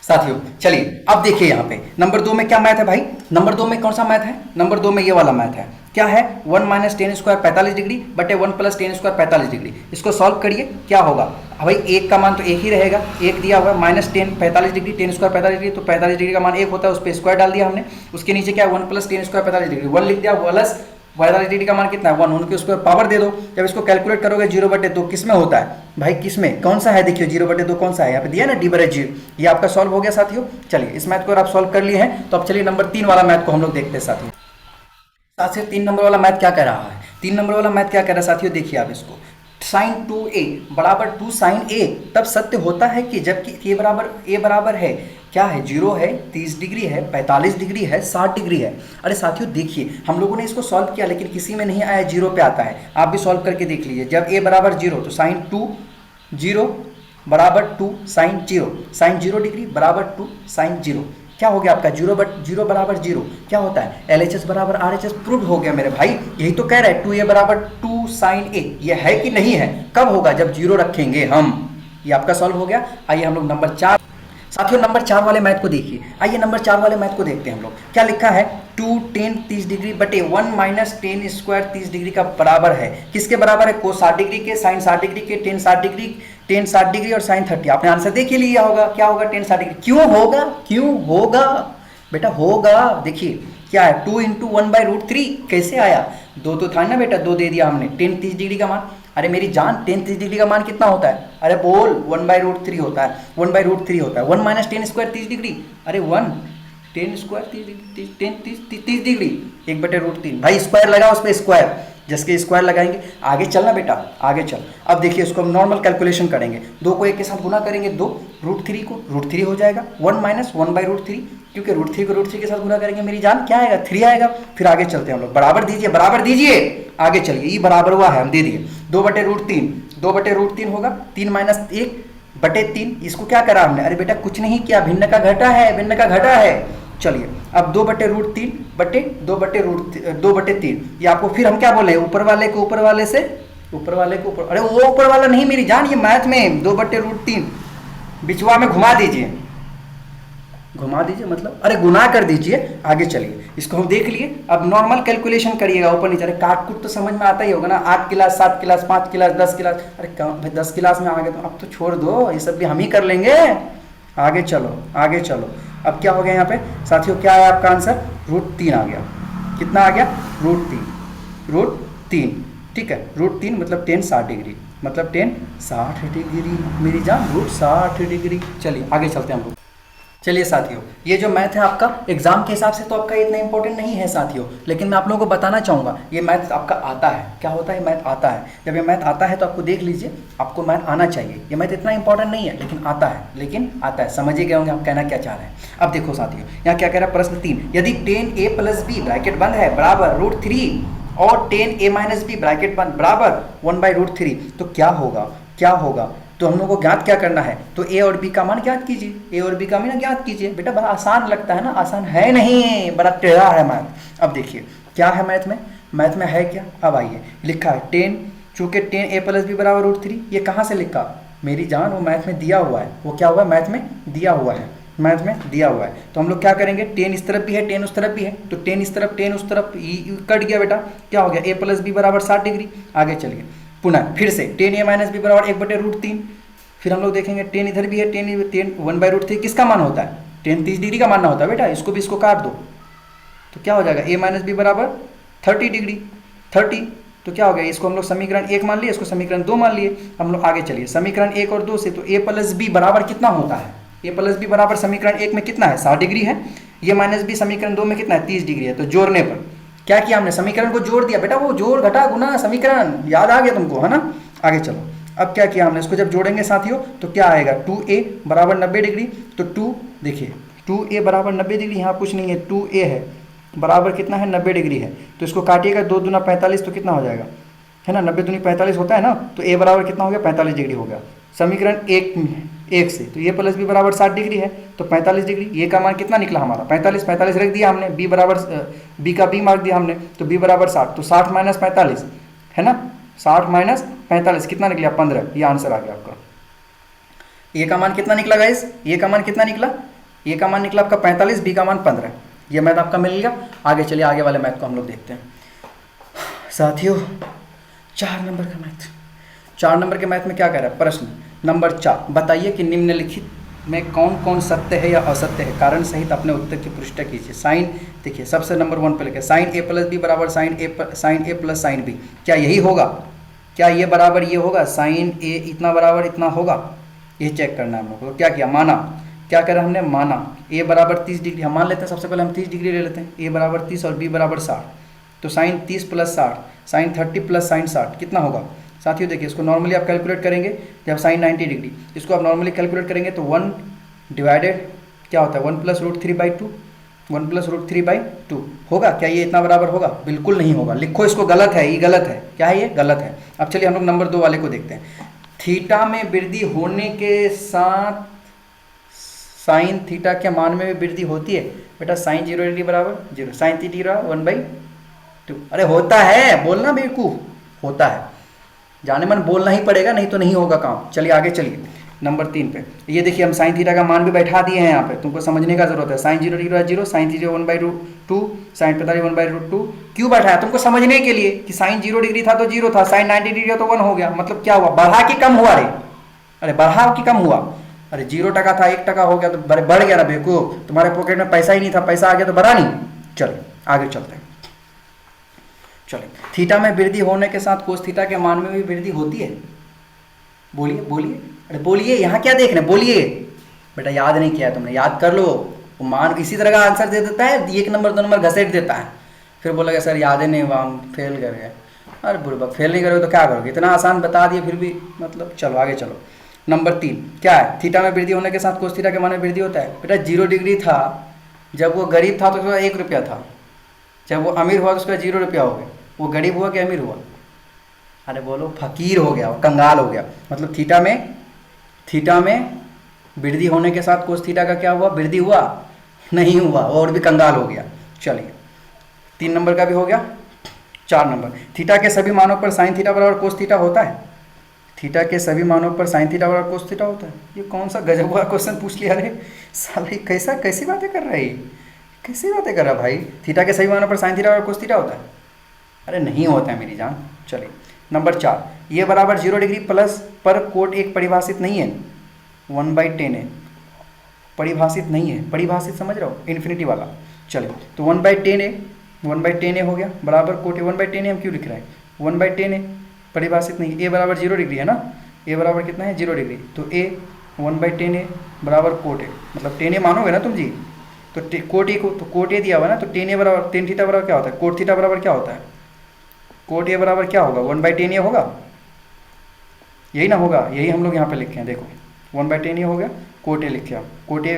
साथियों। चलिए अब देखिए यहाँ पे नंबर 2 में क्या मैथ है भाई, नंबर 2 में कौन सा मैथ है, नंबर 2 में ये वाला मैथ है, क्या है 1 - tan स्क्वायर 45 डिग्री बटे 1 + tan स्क्वायर 45 डिग्री। इसको सॉल्व करिए, क्या होगा भाई 1 का मान तो 1 ही रहेगा, 1 दिया हुआ है, minus tan 45 degree, tan square 45 degree, तो 45 डिग्री का मान 1 होता है, उस पर स्क्वायर डाल दिया हमने। उसके नीचे क्या है 1 + tan स्क्वायर 45 डिग्री, 1 लिख दिया, प्लस 45 डिग्री का मान कितना है 1, उनके उसको पावर दे दो। जब इसको कैलकुलेट करोगे 0/2 किस में होता है भाई, किस में कौन सा है, देखिए 0/2 कौन सा है, यहाँ पे दिया ना d/0। ये आपका सॉल्व हो गया साथियों। चलिए इस मैथ को अगर आप सॉल्व कर लिए हैं तो अब चलिए नंबर 3 वाला मैथ को हम लोग देखते हैं साथियों। साथ से 3 नंबर वाला मैथ क्या कह रहा है, 3 नंबर वाला मैथ क्या कह रहा है साथियों, देखिए आप इसको साइन 2a बराबर 2 साइन a तब सत्य होता है कि जबकि a बराबर है क्या है, 0 है, 30 डिग्री है, 45 डिग्री है, 60 डिग्री है। अरे साथियों देखिए, हम लोगों ने इसको सॉल्व किया लेकिन किसी में नहीं आया, 0 पे आता है। आप भी सॉल्व करके देख लीजिए। जब a बराबर 0 तो साइन 2 0 बराबर 2 साइन 0, साइन 0 डिग्री बराबर 2 साइन 0। क्या हो गया आपका, 0 बराबर 0 क्या होता है, LHS बराबर RHS। प्रूव हो गया मेरे भाई, यही तो कह रहा है 2a बराबर 2 साइन a। ये है कि नहीं है, कब होगा, जब 0 रखेंगे हम। ये आपका सॉल्व हो गया। आइए हम लोग नंबर 4, साथियों नंबर 4 वाले मैथ को देखिए। आइए नंबर 4 वाले मैथ को देखते हैं हम लोग। क्या लिखा है, 2 tan 30 डिग्री बटे 1 माइनस टेन स्क्वायर 30 डिग्री का बराबर है, किसके बराबर है, कोस 60 डिग्री के, साइन 60 डिग्री के, टेन 60 डिग्री और साइन 30। आपने आंसर देख ही लिया होगा, क्या होगा, टेन 60 डिग्री। क्यों होगा बेटा, होगा। देखिए क्या है, 2 इंटू 1/√3 कैसे आया, 2 तो था ना बेटा, 2 दे दिया हमने। टेन 30 डिग्री का मान, अरे मेरी जान, टेन 30 डिग्री का मान कितना होता है, अरे बोल, 1/√3 होता है, 1/√3 होता है। 1 माइनस टेन स्क्वायर 30 डिग्री, अरे 1 टेन स्क्वायर 30 डिग्री 1/√3। भाई स्क्वायर लगा उस पर, स्क्वायर जिसके स्क्वायर लगाएंगे। आगे चलना बेटा, आगे चल। अब देखिए इसको हम नॉर्मल कैलकुलेशन करेंगे, 2 को 1 के साथ गुना करेंगे, 2 √3 को √3 हो जाएगा, 1 माइनस 1/√3, क्योंकि √3 को √3 के साथ गुना करेंगे मेरी जान, क्या आएगा, 3 आएगा। फिर आगे चलते हैं हम लोग, बराबर दीजिए, आगे चलिए। ये बराबर हुआ है, हम दे दिए 2/√3 होगा, 3 माइनस 1/3। इसको क्या करा हमने, अरे बेटा कुछ नहीं किया, भिन्न का घटा है। चलिए अब 2/√3 बटे 2/3, ये आपको फिर हम क्या बोले, ऊपर वाले को ऊपर, अरे वो ऊपर वाला नहीं मेरी जान, ये मैथ में 2/√3 बिचवा में घुमा दीजिए मतलब, अरे गुना कर दीजिए। आगे चलिए, इसको हम देख लिए। अब नॉर्मल कैलकुलेशन करिएगा, ऊपर नीचे। अरे काट कुट तो समझ में आता ही होगा ना, 8 क्लास 7 क्लास 5 क्लास 10 क्लास, अरे भाई 10 क्लास में आ गए तो अब तो छोड़ दो, ये सब भी हम ही कर लेंगे। आगे चलो। अब क्या हो गया यहाँ पे साथियों, क्या है आपका आंसर, √3 आ गया। कितना आ गया, √3, ठीक है। √3 मतलब टेन 60 डिग्री, मतलब टेन 60 डिग्री मेरी जान, √60 डिग्री। चलिए आगे चलते हैं हम लोग। चलिए साथियों, ये जो मैथ है आपका एग्जाम के हिसाब से तो आपका इतना इंपॉर्टेंट नहीं है साथियों, लेकिन मैं आप लोगों को बताना चाहूँगा, ये मैथ आपका आता है। क्या होता है, मैथ आता है। जब ये मैथ आता है तो आपको देख लीजिए, आपको मैथ आना चाहिए। ये मैथ इतना इंपॉर्टेंट नहीं है लेकिन आता है। समझ ही गए होंगे हम कहना क्या चाह रहे हैं। अब देखो साथियों, यहाँ क्या कह रहा है, प्रश्न 3, यदि tan a + b ब्रैकेट बंद है बराबर √3 और tan a - b ब्रैकेट बंद बराबर 1/√3, तो क्या होगा। तो हम लोग को ज्ञात क्या करना है, तो a और b का मान ज्ञात कीजिए। बेटा बड़ा आसान लगता है ना, आसान है नहीं, बड़ा टेढ़ा है मैथ। अब देखिए क्या है मैथ में है क्या, अब आइए, लिखा है टेन, चूंकि tan a + b बराबर √3, ये कहाँ से लिखा मेरी जान, वो मैथ में दिया हुआ है। वो क्या हुआ, मैथ में दिया हुआ है। तो हम लोग क्या करेंगे, टेन इस तरफ भी है, टेन उस तरफ भी है, तो टेन इस तरफ टेन उस तरफ, कट गया बेटा। क्या हो गया, a + b बराबर 60 डिग्री। आगे चलिए पुनः फिर से tan a - b बराबर 1/√3। फिर हम लोग देखेंगे टेन इधर भी है, टेन 1/√3 किसका मान होता है, टेन 30 डिग्री का मानना होता है बेटा। इसको भी इसको काट दो तो क्या हो जाएगा, a - b बराबर 30 डिग्री, 30। तो क्या हो गया, इसको हम लोग समीकरण 1 मान लिए, इसको समीकरण 2 मान लिए। हम लोग आगे चलिए, समीकरण 1 और 2 से, तो a + b बराबर कितना होता है, a + b बराबर समीकरण 1 में कितना है, 60 डिग्री है। ये -b समीकरण 2 में कितना है, 30 डिग्री है। तो जोड़ने पर क्या किया हमने, समीकरण को जोड़ दिया बेटा, वो जोड़ घटा गुना समीकरण याद आ गया तुमको, है ना। आगे चलो, अब क्या किया हमने, इसको जब जोड़ेंगे साथियों तो क्या आएगा, 2a बराबर 90 डिग्री। तो 2 देखिए, 2a बराबर 90 डिग्री, यहाँ कुछ नहीं है, 2a है बराबर कितना है, 90 डिग्री है। तो इसको काटिएगा, 2 दूना 45, तो कितना हो जाएगा, है ना, 90 दूनी 45 होता है ना। तो a बराबर कितना हो गया, 45 डिग्री हो गया समीकरण 1 से। तो a + b बराबर 60 डिग्री है, तो 45 डिग्री, ये का मान कितना निकला हमारा, 45 रख दिया हमने, b बराबर b का b मार्क दिया हमने, तो b बराबर 60। तो 60 - 45 है ना, 60 - 45 कितना निकला, 15। ये आंसर आ गया आपका। ए का मान कितना निकला गाइस, ए का मान कितना निकला, ए का मान निकला आपका 45, बी का मान 15। ये मैथ आपका मिल गया। आगे चलिए, आगे वाले मैथ को हम लोग देखते हैं साथियों। 4 नंबर का मैथ, 4 नंबर के मैथ में क्या कह रहा है, प्रश्न नंबर 4, बताइए कि निम्नलिखित में कौन कौन सत्य है या असत्य है, कारण सहित अपने उत्तर की पुष्टि कीजिए। साइन, देखिए सबसे नंबर 1 पे लिखे, साइन a + b बराबर साइन a + साइन b। क्या यही होगा, क्या ये बराबर ये होगा, साइन a इतना बराबर इतना होगा, ये चेक करना है हम लोग को। तो क्या किया, माना, क्या करा हमने, माना a बराबर 30 डिग्री, हम मान लेते हैं, सबसे पहले हम 30 डिग्री ले लेते हैं, a बराबर 30 और b बराबर 60। तो साइन 30 + 60, साइन 30 + साइन 60 कितना होगा, साथियों देखिए, इसको नॉर्मली आप कैलकुलेट करेंगे जब साइन 90 डिग्री, इसको आप नॉर्मली कैलकुलेट करेंगे तो 1 डिवाइडेड क्या होता है 1 प्लस रूट 3/2, 1 प्लस रूट 3/2 होगा क्या? ये इतना बराबर होगा? बिल्कुल नहीं होगा। लिखो इसको, गलत है, ये गलत है। क्या है ये? गलत है। अब चलिए हम लोग नंबर 2 वाले को देखते हैं। थीटा में वृद्धि होने के साथ साइन थीटा के मान में भी वृद्धि होती है। बेटा साइन 0 डिग्री बराबर 0, साइन थीटा 1/2। अरे होता है, बोलना बेवकूफ, होता है, जाने मन बोलना ही पड़ेगा, नहीं तो नहीं होगा काम। चलिए आगे चलिए नंबर 3 पे। ये देखिए हम साइन थीटा का मान भी बैठा दिए हैं यहाँ पे, तुमको समझने का जरूरत है। Sine 0 degree 0, sine theta 1/2, sine 45 1/2। क्यों बैठाया? तुमको समझने के लिए कि साइन 0 डिग्री था तो 0 था, साइन 90 डिग्री तो 1 हो गया। मतलब क्या हुआ? बढ़ा कि कम हुआ रे? अरे बढ़ा कि कम हुआ? अरे 0% था 1% हो गया तो बढ़ गया ना बेवकूफ। तुम्हारे पॉकेट में पैसा ही नहीं था, पैसा आ गया तो बढ़ा नहीं। चलिए आगे चलते हैं। चलिए, थीटा में वृद्धि होने के साथ कोस थीटा के मान में भी वृद्धि होती है। बोलिए बोलिए, अरे बोलिए, यहाँ क्या देख रहे हैं? बोलिए। बेटा याद नहीं किया तुमने, याद कर लो। मान इसी तरह का आंसर दे देता है, 1 नंबर 2 नंबर घसेट देता है, फिर बोलेगा सर याद ही नहीं हुआ, हम फेल कर गए। अरे बुढ़बा, फेल नहीं करोगे तो क्या करोगे? इतना आसान बता दिए फिर भी, मतलब चलो आगे चलो। नंबर 3 क्या है? थीटा में वृद्धि होने के साथ कोस थीटा के मान में वृद्धि होता है। बेटा 0 डिग्री था जब वो गरीब था तो उसका 1 रुपया था, जब वो अमीर हुआ तो उसका 0 रुपया हो गया। वो गरीब हुआ कि अमीर हुआ? अरे बोलो, फकीर हो गया, कंगाल हो गया। मतलब थीटा में वृद्धि होने के साथ कोस थीटा का क्या हुआ? वृद्धि हुआ? नहीं हुआ, और भी कंगाल हो गया। चलिए 3 नंबर का भी हो गया। 4 नंबर, थीटा के सभी मानों पर साइन थीटा बराबर कोस थीटा होता है। थीटा के सभी मानों पर साइन थीटा बराबर कोस थीटा होता है। ये कौन सा गजब हुआ क्वेश्चन पूछ लिया रे साले, कैसी बातें कर रहा है? कैसी बातें कर रहा भाई? थीटा के सभी मानों पर साइन थीटा बराबर कोस थीटा होता है? अरे नहीं होता है मेरी जान। चलिए नंबर 4, ये बराबर 0 डिग्री प्लस पर कोट एक परिभाषित नहीं है, 1/10 है, परिभाषित नहीं है। परिभाषित समझ रहे हो? इन्फिनिटी वाला। चलिए तो 1/10 हो गया बराबर कोट 1/10 हम क्यों लिख रहे हैं? 1/10 परिभाषित नहीं। ए बराबर 0 डिग्री है ना, ए बराबर कितना है? 0 डिग्री। तो ए 1/10 बराबर कोट ए, मतलब 10 मानोगे ना तुम जी, तो कोट ए को तो कोट ए दिया हुआ ना, तो 10 बराबर 10 थीटा बराबर क्या होता है? कोट थीटा बराबर क्या होता है? कोट ए बराबर क्या होगा? 1/10 होगा, यही ना होगा? यही हम लोग यहाँ पे लिखे हैं, देखो 1/10 हो गया, कोट ए लिखे आप, कोट ए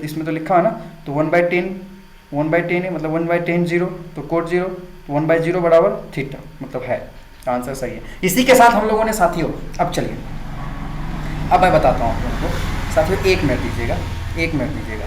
इसमें तो लिखा है ना, तो 1/10 मतलब 1/10 0, तो कोट 0, 1/0 बराबर थीटा, मतलब है आंसर सही है। इसी के साथ हम लोगों ने साथियों, अब चलिए अब मैं बताता हूँ आप लोगों को। साथियों 1 मिनट दीजिएगा, 1 मिनट दीजिएगा।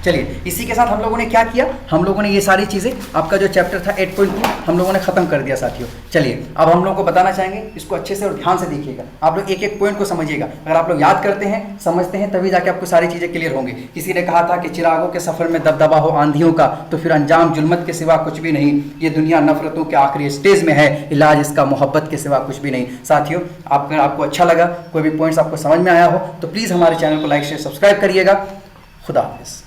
चलिए इसी के साथ हम लोगों ने क्या किया? हम लोगों ने ये सारी चीज़ें, आपका जो चैप्टर था 8.2 हम लोगों ने खत्म कर दिया साथियों। चलिए अब हम लोगों को बताना चाहेंगे, इसको अच्छे से और ध्यान से देखिएगा, आप लोग एक एक पॉइंट को समझिएगा। अगर आप लोग याद करते हैं, समझते हैं, तभी जाके आपको सारी चीज़ें क्लियर होंगी। किसी ने कहा था कि चिरागों के सफ़र में दबदबा हो आंधियों का, तो फिर अंजाम जुल्मत के सिवा कुछ भी नहीं। ये दुनिया नफरतों के आखिरी स्टेज में है, इलाज इसका मोहब्बत के सिवा कुछ भी नहीं। साथियों अगर आपको अच्छा लगा, कोई भी पॉइंट्स आपको समझ में आया हो, तो प्लीज़ हमारे चैनल को लाइक शेयर सब्सक्राइब करिएगा। खुदा हाफिज़।